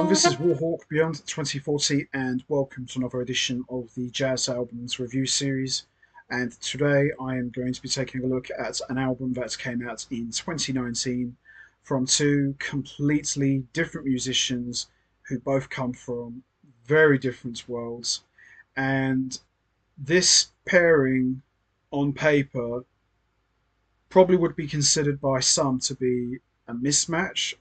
this is Warhawk Beyond 2040, and welcome to another edition of the Jazz Albums Review Series. And today I am going to be taking a look at an album that came out in 2019 from two completely different musicians who both come from very different worlds. And this pairing on paper probably would be considered by some to be a mismatch,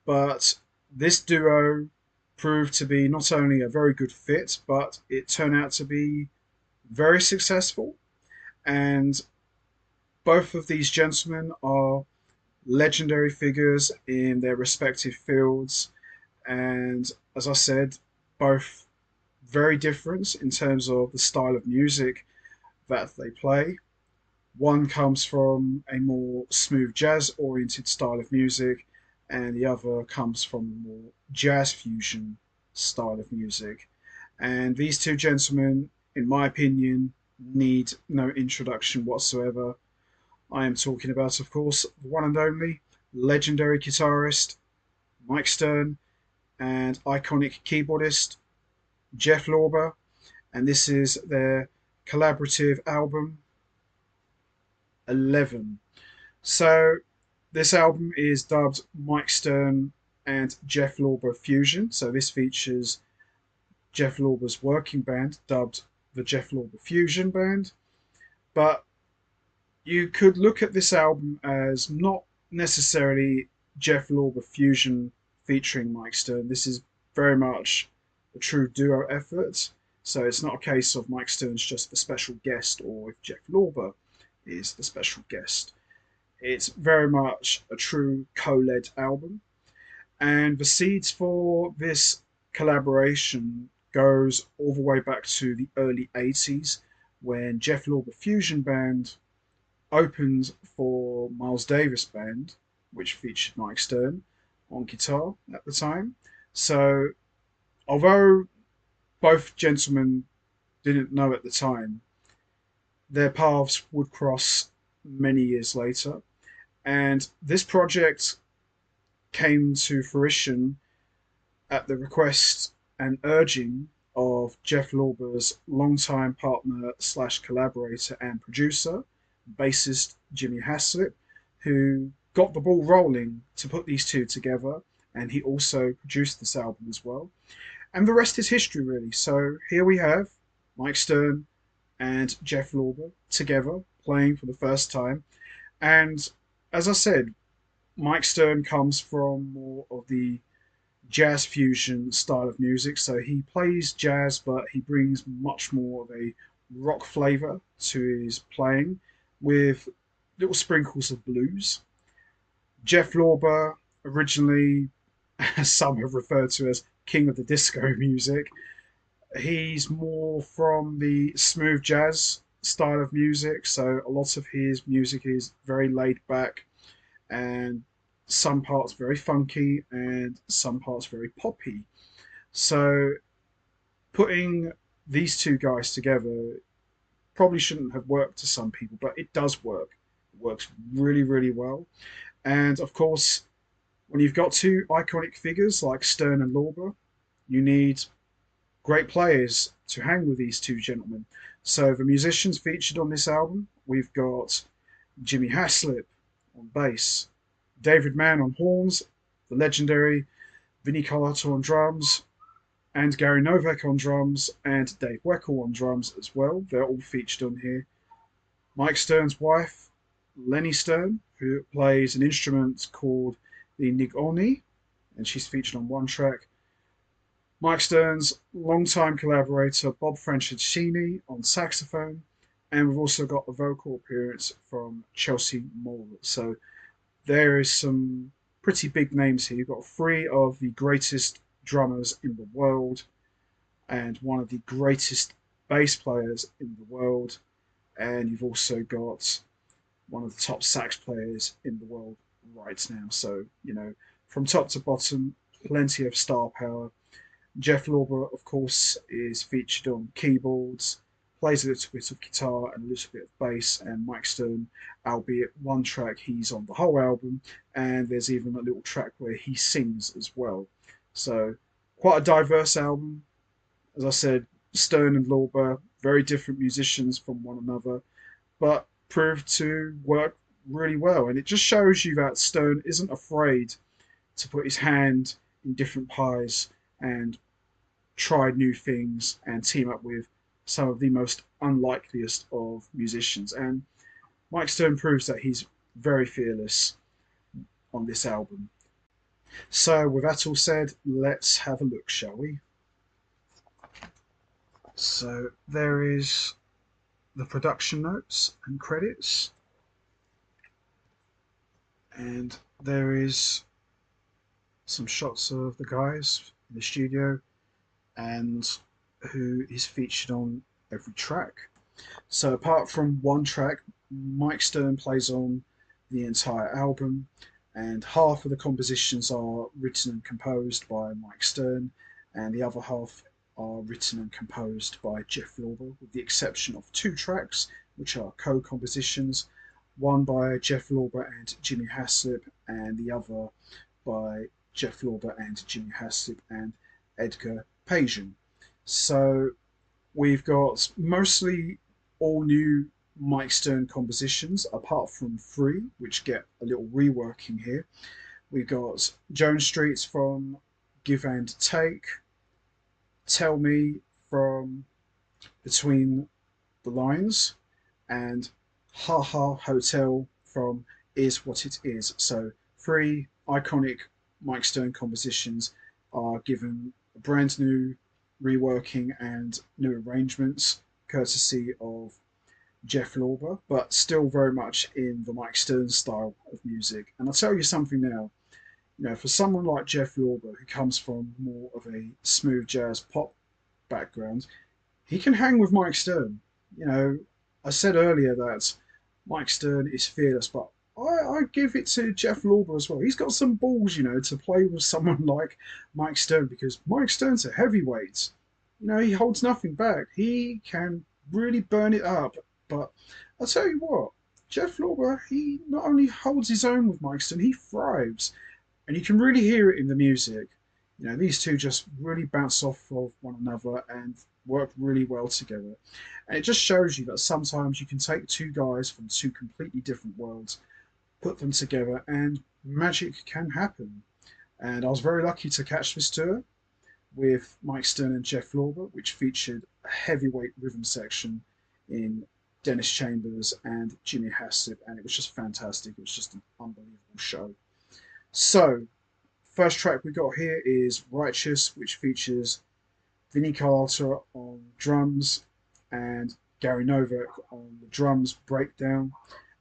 but this duo proved to be not only a very good fit, but it turned out to be very successful. And both of these gentlemen are legendary figures in their respective fields. And as I said, both very different in terms of the style of music that they play. One comes from a more smooth jazz oriented style of music, and the other comes from a more jazz fusion style of music. And these two gentlemen, in my opinion, need no introduction whatsoever. I am talking about, of course, the one and only legendary guitarist Mike Stern and iconic keyboardist Jeff Lorber. And this is their collaborative album 11. So this album is dubbed Mike Stern and Jeff Lorber Fusion. So this features Jeff Lorber's working band, dubbed the Jeff Lorber Fusion Band. But you could look at this album as not necessarily Jeff Lorber Fusion featuring Mike Stern. This is very much a true duo effort. So it's not a case of Mike Stern's just the special guest or if Jeff Lorber is the special guest. It's very much a true co-led album. And the seeds for this collaboration goes all the way back to the early 80s when Jeff Lorber Fusion Band opened for Miles Davis Band, which featured Mike Stern on guitar at the time. So although both gentlemen didn't know at the time, their paths would cross many years later. And this project came to fruition at the request and urging of Jeff Lorber's longtime partner slash collaborator and producer, bassist Jimmy Haslip, who got the ball rolling to put these two together. And he also produced this album as well. And the rest is history, really. So here we have Mike Stern and Jeff Lorber together playing for the first time. And as I said, Mike Stern comes from more of the jazz fusion style of music. So he plays jazz, but he brings much more of a rock flavor to his playing with little sprinkles of blues. Jeff Lorber, originally, as some have referred to as king of the disco music, he's more from the smooth jazz style of music. So a lot of his music is very laid back and some parts very funky and some parts very poppy. So putting these two guys together probably shouldn't have worked to some people, but it does work. It works really, really well. And of course, when you've got two iconic figures like Stern and Lorber, you need great players to hang with these two gentlemen. So the musicians featured on this album, we've got Jimmy Haslip on bass, David Mann on horns, the legendary Vinnie Colaiuta on drums, and Gary Novak on drums, and Dave Weckl on drums as well. They're all featured on here. Mike Stern's wife, Lenny Stern, who plays an instrument called the nigoni, and she's featured on one track. Mike Stern's longtime collaborator, Bob Franceschini, on saxophone, and we've also got a vocal appearance from Chelsea Moore. So there is some pretty big names here. You've got three of the greatest drummers in the world and one of the greatest bass players in the world, and you've also got one of the top sax players in the world right now. So, from top to bottom, plenty of star power. Jeff Lorber, of course, is featured on keyboards, plays a little bit of guitar and a little bit of bass, and Mike Stern, albeit one track, he's on the whole album, and there's even a little track where he sings as well. So quite a diverse album. As I said, Stern and Lorber, very different musicians from one another, but proved to work really well. And it just shows you that Stern isn't afraid to put his hand in different pies and try new things and team up with some of the most unlikeliest of musicians. And Mike Stern proves that he's very fearless on this album. So, with that all said, let's have a look, shall we? So, there is the production notes and credits, and there is some shots of the guys in the studio and who is featured on every track. So apart from one track, Mike Stern plays on the entire album, and half of the compositions are written and composed by Mike Stern, and the other half are written and composed by Jeff Lorber, with the exception of two tracks, which are co-compositions, one by Jeff Lorber and Jimmy Haslip, and the other by Jeff Lorber and Jimmy Haslip and Edgar Pageon. So we've got mostly all new Mike Stern compositions, apart from three, which get a little reworking here. We've got Jones Streets from Give and Take, Tell Me from Between the Lines, and Ha Ha Hotel from Is What It Is. So three iconic Mike Stern compositions are given a brand new reworking and new arrangements courtesy of Jeff Lorber, but still very much in the Mike Stern style of music. And I'll tell you something now, for someone like Jeff Lorber, who comes from more of a smooth jazz pop background, he can hang with Mike Stern. You know, I said earlier that Mike Stern is fearless, but I give it to Jeff Lorber as well. He's got some balls, to play with someone like Mike Stern, because Mike Stern's a heavyweight. He holds nothing back. He can really burn it up. But I'll tell you what, Jeff Lorber, he not only holds his own with Mike Stern, he thrives. And you can really hear it in the music. These two just really bounce off of one another and work really well together. And it just shows you that sometimes you can take two guys from two completely different worlds, put them together, and magic can happen. And I was very lucky to catch this tour with Mike Stern and Jeff Lorber, which featured a heavyweight rhythm section in Dennis Chambers and Jimmy Haslip, and it was just fantastic. It was just an unbelievable show. So, first track we got here is Righteous, which features Vinnie Carter on drums and Gary Novak on the drums breakdown,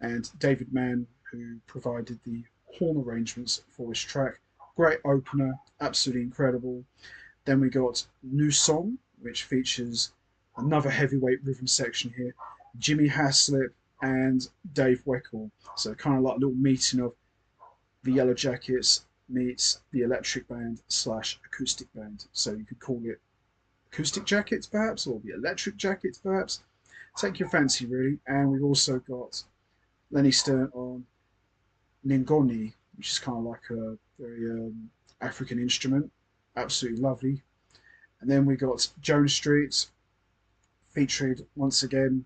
and David Mann, who provided the horn arrangements for this track. Great opener, absolutely incredible. Then we got New Song, which features another heavyweight rhythm section here, Jimmy Haslip and Dave Weckl. So kind of like a little meeting of the Yellow Jackets meets the Electric Band slash Acoustic Band. So you could call it Acoustic Jackets perhaps, or the Electric Jackets perhaps. Take your fancy really. And we've also got Lenny Stern on Ngoni, which is kind of like a very African instrument. Absolutely lovely. And then we got Jones Street featured once again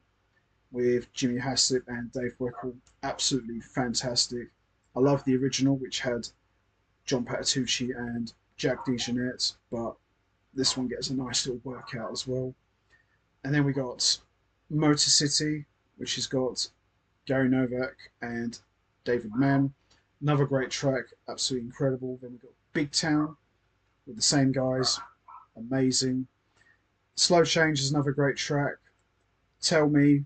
with Jimmy Haslip and Dave Weckl. Absolutely fantastic. I love the original, which had John Patitucci and Jack DeJohnette, but this one gets a nice little workout as well. And then we got Motor City, which has got Gary Novak and David Mann. Another great track, absolutely incredible. Then we got Big Town with the same guys, amazing. Slow Change is another great track. Tell Me,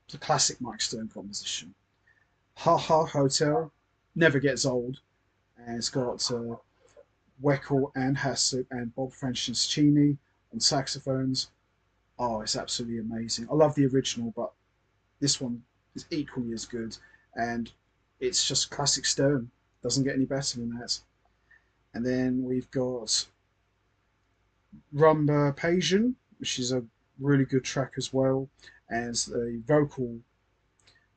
it's a classic Mike Stern composition. Ha Ha Hotel never gets old, and it's got Weckl and Haslip and Bob Franceschini on saxophones. Oh, it's absolutely amazing. I love the original, but this one is equally as good, and it's just classic Stern. Doesn't get any better than that. And then we've got Rumba Pageant, which is a really good track as well, as a vocal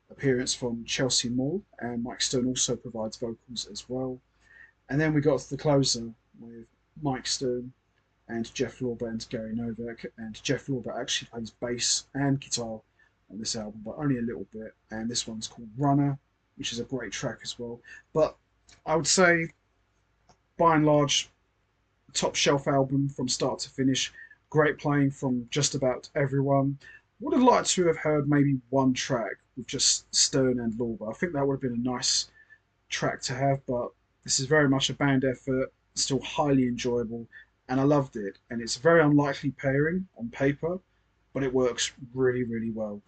appearance from Chelsea Moore, and Mike Stern also provides vocals as well. And then we got the closer with Mike Stern and Jeff Lorber and Gary Novak. And Jeff Lorber actually plays bass and guitar on this album, but only a little bit. And this one's called Runner, which is a great track as well. But I would say, by and large, top shelf album from start to finish. Great playing from just about everyone. Would have liked to have heard maybe one track with just Stern and Lorber. I think that would have been a nice track to have, but this is very much a band effort, still highly enjoyable, and I loved it. And it's a very unlikely pairing on paper, but it works really, really well.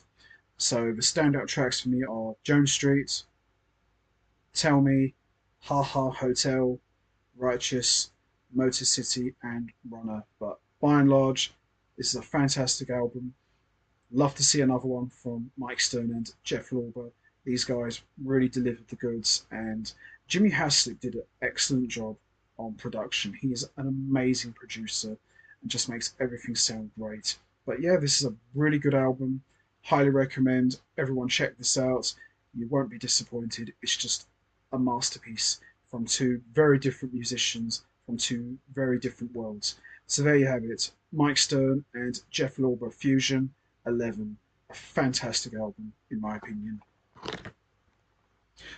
So the standout tracks for me are Jones Street, Tell Me, Ha Ha Hotel, Righteous, Motor City, and Runner. But by and large, this is a fantastic album. Love to see another one from Mike Stern and Jeff Lorber. These guys really delivered the goods, and Jimmy Haslip did an excellent job on production. He is an amazing producer and just makes everything sound great. But yeah, this is a really good album. Highly recommend everyone check this out. You won't be disappointed. It's just a masterpiece from two very different musicians from two very different worlds. So there you have it. Mike Stern and Jeff Lorber Fusion 11. A fantastic album, in my opinion.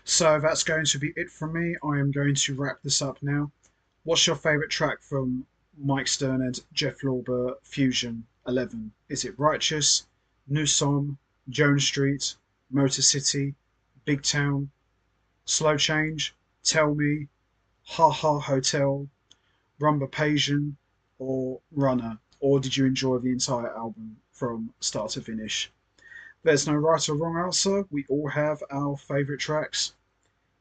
So that's going to be it from me. I am going to wrap this up now. What's your favourite track from Mike Stern and Jeff Lorber Fusion 11? Is it Righteous, Nous Sommes, Jones Street, Motor City, Big Town, Slow Change, Tell Me, Ha Ha Hotel, Rumba Pasian, or Runner? Or did you enjoy the entire album from start to finish? There's no right or wrong answer. We all have our favourite tracks.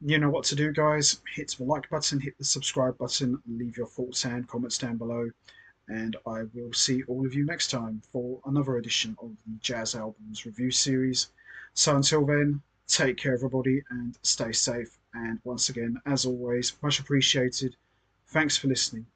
You know what to do, guys. Hit the like button, hit the subscribe button, leave your thoughts and comments down below. And I will see all of you next time for another edition of the Jazz Albums Review Series. So until then, take care, everybody, and stay safe. And once again, as always, much appreciated. Thanks for listening.